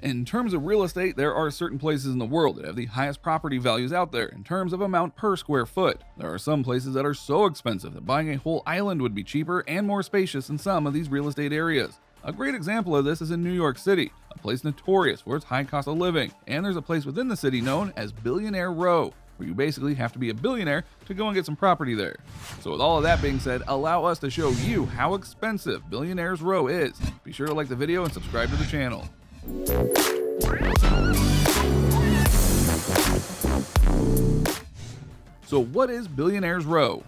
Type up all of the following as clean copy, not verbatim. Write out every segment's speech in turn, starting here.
In terms of real estate, there are certain places in the world that have the highest property values out there in terms of amount per square foot. There are some places that are so expensive that buying a whole island would be cheaper and more spacious in some of these real estate areas. A great example of this is in New York City, a place notorious for its high cost of living, and there's a place within the city known as Billionaire Row, where you basically have to be a billionaire to go and get some property there. So with all of that being said, allow us to show you how expensive Billionaires Row is. Be sure to like the video and subscribe to the channel. So what is Billionaires Row?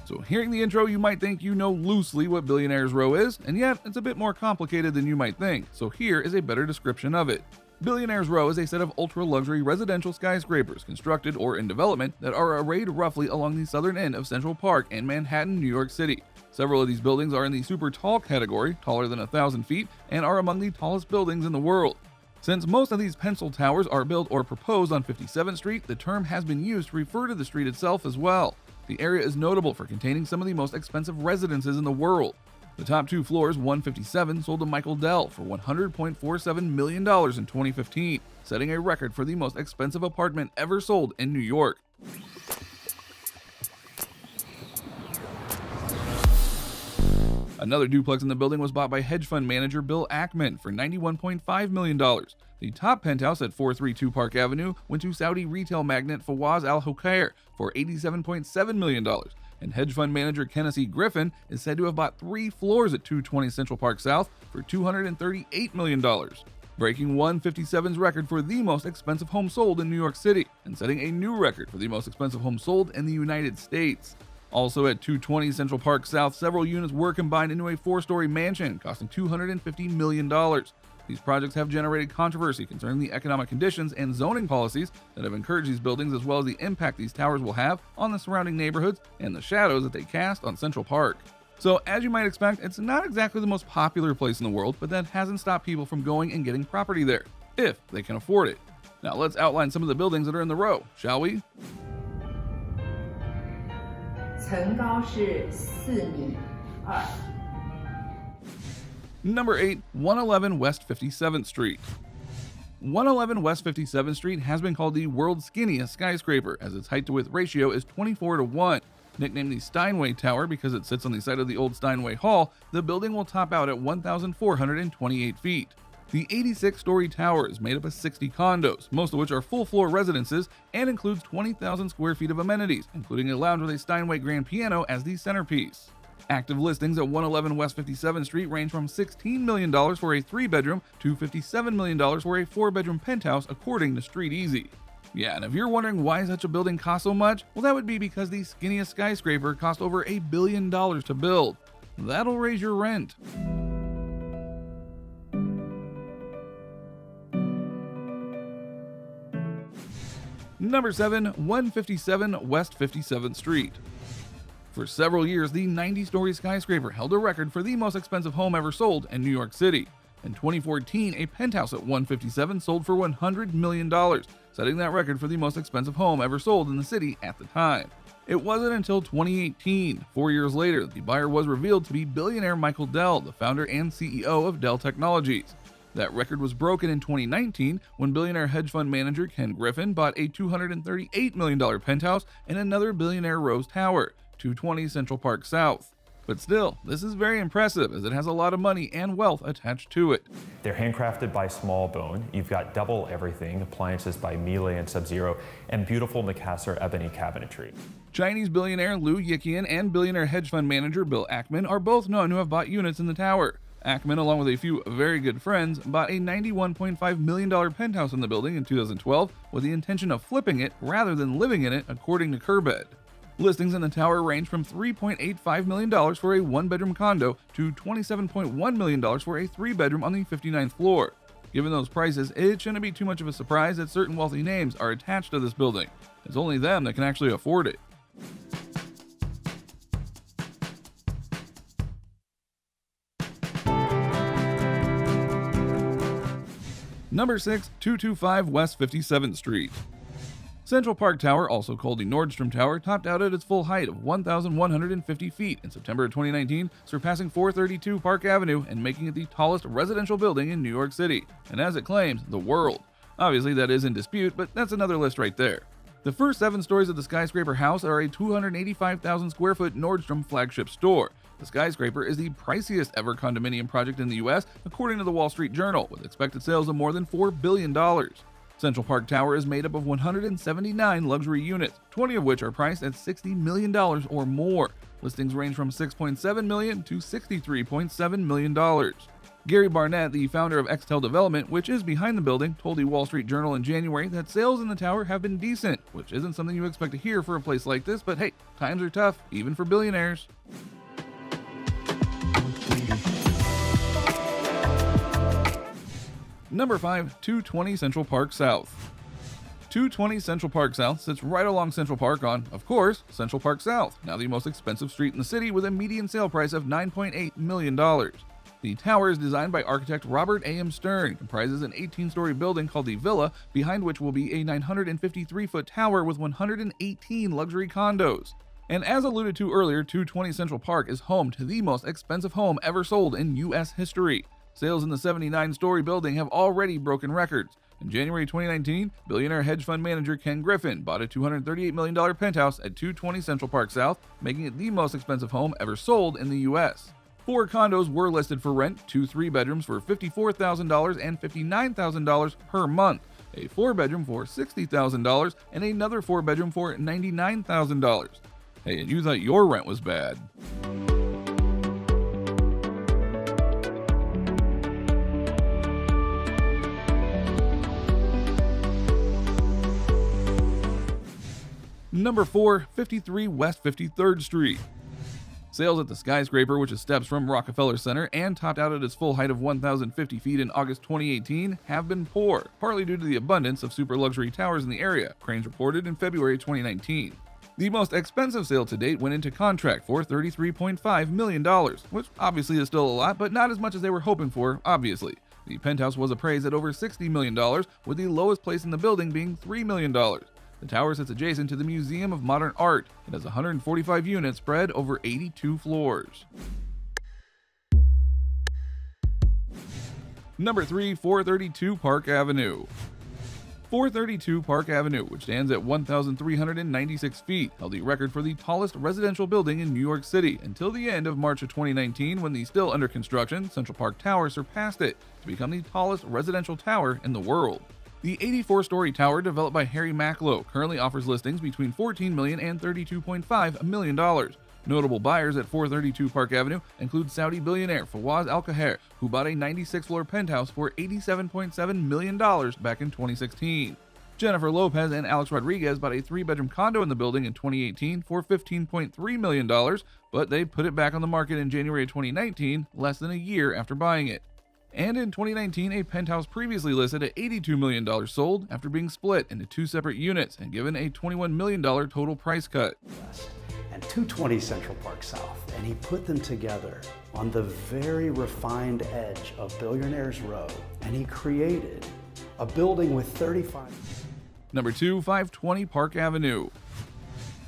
So hearing the intro, you might think you know loosely what Billionaires Row is, and yet it's a bit more complicated than you might think, so here is a better description of it. Billionaires Row is a set of ultra-luxury residential skyscrapers constructed or in development that are arrayed roughly along the southern end of Central Park in Manhattan, New York City. Several of these buildings are in the super tall category, taller than 1,000 feet, and are among the tallest buildings in the world. Since most of these pencil towers are built or proposed on 57th Street, the term has been used to refer to the street itself as well. The area is notable for containing some of the most expensive residences in the world. The top two floors, 157, sold to Michael Dell for $100.47 million in 2015, setting a record for the most expensive apartment ever sold in New York. Another duplex in the building was bought by hedge fund manager Bill Ackman for $91.5 million. The top penthouse at 432 Park Avenue went to Saudi retail magnate Fawaz Al Hokair for $87.7 million. And hedge fund manager Kenneth E. Griffin is said to have bought 3 floors at 220 Central Park South for $238 million, breaking 157's record for the most expensive home sold in New York City, and setting a new record for the most expensive home sold in the United States. Also at 220 Central Park South, several units were combined into a 4-story mansion costing $250 million. These projects have generated controversy concerning the economic conditions and zoning policies that have encouraged these buildings, as well as the impact these towers will have on the surrounding neighborhoods and the shadows that they cast on Central Park. So as you might expect, it's not exactly the most popular place in the world, but that hasn't stopped people from going and getting property there, if they can afford it. Now let's outline some of the buildings that are in the row, shall we? 层高是4.2米。Number 8, 111 West 57th Street. 111 West 57th Street has been called the world's skinniest skyscraper, as its height to width ratio is 24:1. Nicknamed the Steinway Tower because it sits on the site of the old Steinway Hall, the building will top out at 1,428 feet. The 86-story tower is made up of 60 condos, most of which are full-floor residences, and includes 20,000 square feet of amenities, including a lounge with a Steinway grand piano as the centerpiece. Active listings at 111 West 57th Street range from $16 million for a 3-bedroom to $57 million for a 4-bedroom penthouse, according to Street Easy. Yeah, and if you're wondering why such a building costs so much, well, that would be because the skinniest skyscraper cost over $1 billion to build. That'll raise your rent. Number 7, 157 West 57th Street. For several years, the 90-story skyscraper held a record for the most expensive home ever sold in New York City. In 2014, a penthouse at 157 sold for $100 million, setting that record for the most expensive home ever sold in the city at the time. It wasn't until 2018, 4 years later, that the buyer was revealed to be billionaire Michael Dell, the founder and CEO of Dell Technologies. That record was broken in 2019 when billionaire hedge fund manager Ken Griffin bought a $238 million penthouse in another Billionaire Row tower, 220 Central Park South. But still, this is very impressive as it has a lot of money and wealth attached to it. They're handcrafted by Small Bone. You've got double everything, appliances by Miele and Sub-Zero, and beautiful Macassar ebony cabinetry. Chinese billionaire Liu Yiqian and billionaire hedge fund manager Bill Ackman are both known to have bought units in the tower. Ackman, along with a few very good friends, bought a $91.5 million penthouse in the building in 2012 with the intention of flipping it rather than living in it, according to Curbed. Listings in the tower range from $3.85 million for a 1-bedroom condo to $27.1 million for a 3-bedroom on the 59th floor. Given those prices, it shouldn't be too much of a surprise that certain wealthy names are attached to this building. It's only them that can actually afford it. Number 6, 225 West 57th Street. Central Park Tower, also called the Nordstrom Tower, topped out at its full height of 1,150 feet in September of 2019, surpassing 432 Park Avenue and making it the tallest residential building in New York City, and as it claims, the world. Obviously that is in dispute, but that's another list right there. The first 7 stories of the skyscraper house are a 285,000 square foot Nordstrom flagship store. The skyscraper is the priciest ever condominium project in the US, according to the Wall Street Journal, with expected sales of more than $4 billion. Central Park Tower is made up of 179 luxury units, 20 of which are priced at $60 million or more. Listings range from $6.7 million to $63.7 million. Gary Barnett, the founder of Extel Development, which is behind the building, told the Wall Street Journal in January that sales in the tower have been decent, which isn't something you expect to hear for a place like this, but hey, times are tough, even for billionaires. Number 5, 220 Central Park South. 220 Central Park South sits right along Central Park on, of course, Central Park South, now the most expensive street in the city with a median sale price of $9.8 million. The tower is designed by architect Robert A.M. Stern, comprises an 18-story building called the Villa, behind which will be a 953-foot tower with 118 luxury condos. And as alluded to earlier, 220 Central Park is home to the most expensive home ever sold in U.S. history. Sales in the 79-story building have already broken records. In January 2019, billionaire hedge fund manager Ken Griffin bought a $238 million penthouse at 220 Central Park South, making it the most expensive home ever sold in the U.S. 4 condos were listed for rent, 2 3-bedrooms for $54,000 and $59,000 per month, a 4-bedroom for $60,000, and another 4-bedroom for $99,000. Hey, and you thought your rent was bad. Number 4, 53 West 53rd Street. Sales at the skyscraper, which is steps from Rockefeller Center and topped out at its full height of 1,050 feet in August 2018, have been poor, partly due to the abundance of super luxury towers in the area, Crain's reported in February 2019. The most expensive sale to date went into contract for $33.5 million, which obviously is still a lot, but not as much as they were hoping for, obviously. The penthouse was appraised at over $60 million, with the lowest place in the building being $3 million. The tower sits adjacent to the Museum of Modern Art. It has 145 units spread over 82 floors. Number 3, 432 Park Avenue. 432 Park Avenue, which stands at 1,396 feet, held the record for the tallest residential building in New York City until the end of March of 2019, when the still under construction Central Park Tower surpassed it to become the tallest residential tower in the world. The 84-story tower, developed by Harry Macklowe, currently offers listings between $14 million and $32.5 million. Notable buyers at 432 Park Avenue include Saudi billionaire Fawaz Al-Qaher, who bought a 96-floor penthouse for $87.7 million back in 2016. Jennifer Lopez and Alex Rodriguez bought a 3-bedroom condo in the building in 2018 for $15.3 million, but they put it back on the market in January 2019, less than a year after buying it. And in 2019, a penthouse previously listed at $82 million sold after being split into 2 separate units and given a $21 million total price cut. And 220 Central Park South, and he put them together on the very refined edge of Billionaires Row, and he created a building with 35... Number 2, 520 Park Avenue.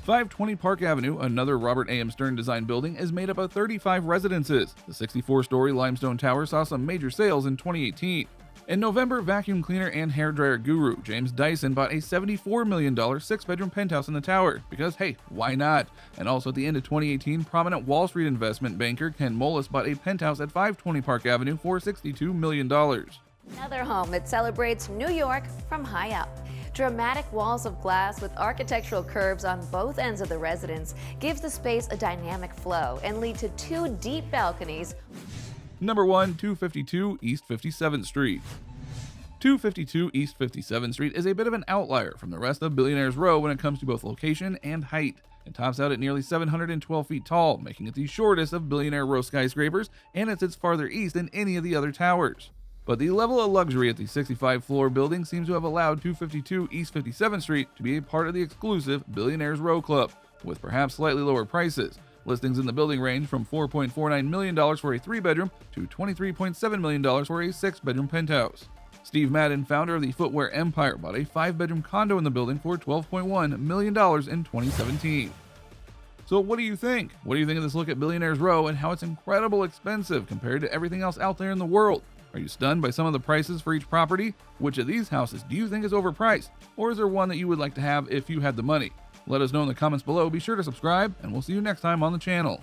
520 Park Avenue, another Robert A.M. Stern designed building, is made up of 35 residences. The 64-story limestone tower saw some major sales in 2018. In November, vacuum cleaner and hairdryer guru James Dyson bought a $74 million 6-bedroom penthouse in the tower, because hey, why not? And also at the end of 2018, prominent Wall Street investment banker Ken Moelis bought a penthouse at 520 Park Avenue for $62 million. Another home that celebrates New York from high up. Dramatic walls of glass with architectural curves on both ends of the residence gives the space a dynamic flow and lead to 2 deep balconies. Number 1, 252 East 57th Street. 252 East 57th Street is a bit of an outlier from the rest of Billionaires Row when it comes to both location and height. It tops out at nearly 712 feet tall, making it the shortest of Billionaire Row skyscrapers, and it sits farther east than any of the other towers. But the level of luxury at the 65-floor building seems to have allowed 252 East 57th Street to be a part of the exclusive Billionaires Row Club, with perhaps slightly lower prices. Listings in the building range from $4.49 million for a 3-bedroom to $23.7 million for a 6-bedroom penthouse. Steve Madden, founder of the footwear empire, bought a 5-bedroom condo in the building for $12.1 million in 2017. So what do you think? What do you think of this look at Billionaires Row and how it's incredibly expensive compared to everything else out there in the world? Are you stunned by some of the prices for each property? Which of these houses do you think is overpriced? Or is there one that you would like to have if you had the money? Let us know in the comments below. Be sure to subscribe, and we'll see you next time on the channel.